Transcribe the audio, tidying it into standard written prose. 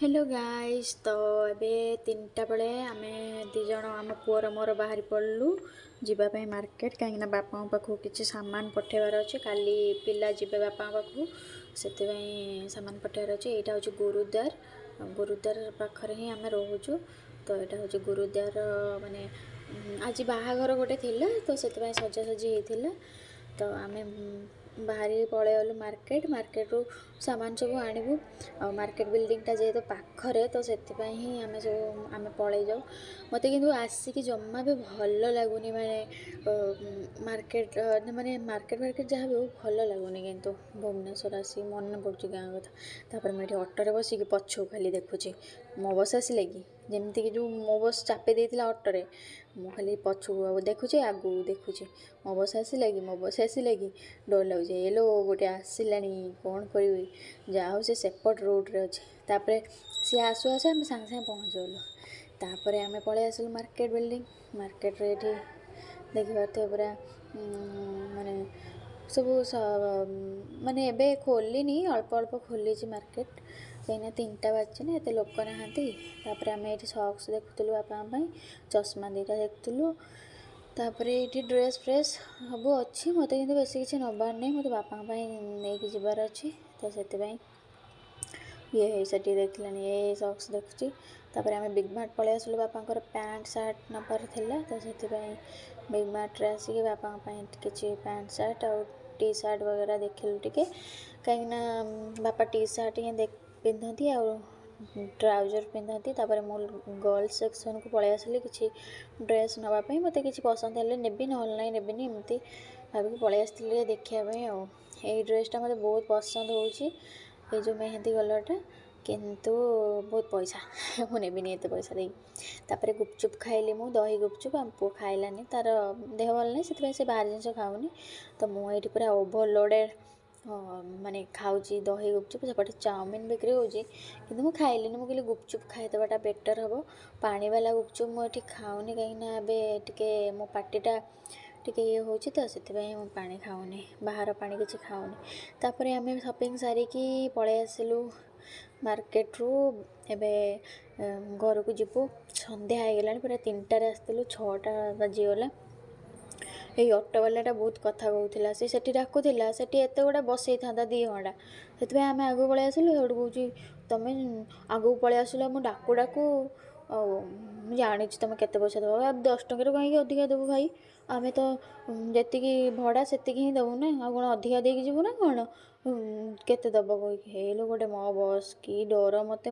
Hello guys. तो ए 3टा बेले आम दिज आम पुअर मोर बाहरी पड़लु जीवाई मार्केट कहीं बापा पाखु किसी सामान पठेबार अच्छे। काली पिला जीवे बापा पाखु से सामान पठेबार अच्छे। यहाँ हूँ गुरुद्वार पाखरे ही आम रोचु। तो यहाँ हूँ गुरुद्वार माने आज बाहाघर गोटे थिला तो से सजासजी होता। तो आम बाहरी पलि गलु मार्केट रू सामान सब आणबू। मार्केट बिल्डिंगटा जेहेतु पाखरे तो से ही आम सब आम पलि जाऊ। मत कि आसिक जमा भी भल लगुनि मार्केट माने मार्केट जहाँ भी भल लगुनि कि भुवनेश्वर आसिक मन पड़ू गाँ कथा। तापर मुझे अटोरे बसिक पछू खाली देखुची मो बस आसिले कि जमती कि जो मो बस चापी देता अटोरे मु खाली पछू देखुची आगू देखुची मो बस आसिले कि डर लगुच एलो गोटे आसला कौन करी जाऊ से सेपट रोड्रे अच्छे। तापर सी आसु आसु आम सांगे सांगे पहुँच गलु। तापर आम पलि आसलु मार्केट बिल्डिंग। मार्केट रे देखी पारे पूरा माने सब माने एबे खोलनी अल्प अल्प खोली मार्केट कहीं 3टा बाजी ना एत लोक नहांती। तापर आम ये सक्स देखुलु बापा चश्मा 2टा देखुलु। तापर ये ड्रेस फ्रेस सब अच्छी मत कि बेस किसी नबार नहीं मत बापा नहीं जबार अच्छी। तो से ये से देखला ये सक्स देखुची। तापर आम बिग मार्ट पलि आसलु बापा पैंट सार्ट नबार थिला। तो से बिग मार्ट रे आसिक बापा किसी पैंट सार्ट और टी सार्ट वगैरह देखलु टिके कहीं बापा टी सार्ट ही पिंधती आ ट्राउजर पिंधती। तापर मो गर्ल्स सेक्शन को पलि आसिली किसी ड्रेस नापी मत कि पसंद है नेबी ना नेबिनी एमती भाविक पलि आसती देखापी। यही ड्रेसटा मत बहुत पसंद हो जो मेहंदी कलरटा किंतु बहुत पैसा मुझे नेबिनी एत पैसा दे। तापर गुपचुप खाइली मु दही गुपचुप आम पु खाइलानी तार देह भल नहीं से बाहर जिन खाऊनी। तो मुझे पूरा ओभरलोडेड माने खाऊची दही गुपचुप सेपटे चाउमिन बिक्री होची किंतु मु खाइलिनी। मु कहली गुपचुप खाइदेवाटा बेटर हम पानी वाला गुपचुप मुझे खाऊनी कहीं टे मो पार्टीटा टिके ये होची तो से पानी खाऊनी बाहर पानी किसी खाऊनी। तापर आम शॉपिंग सारिकी पलि आसिलु मार्केट रू एबे घर को जीवु संध्या हो गला पूरा 3टारे आसलु 6टा बाजीगला। ये ऑटो वालाटा बहुत कथा कहूला सी डाकुला से एत गुड़ा बसई था 2 घंटा से आम आगू पलि आसिलु। से कौच तुम आगू पलि आसिल मु डाकू डाकू जानी तुम केते पैसा दब अब 10 टकर कहीं अधिका देवु भाई आम तो जी भड़ा से ही देवु ना आ कौन अधिका देकी जीवु ना कौन केते दब कहीकि हे लो गोटे मो बस कि डर मत।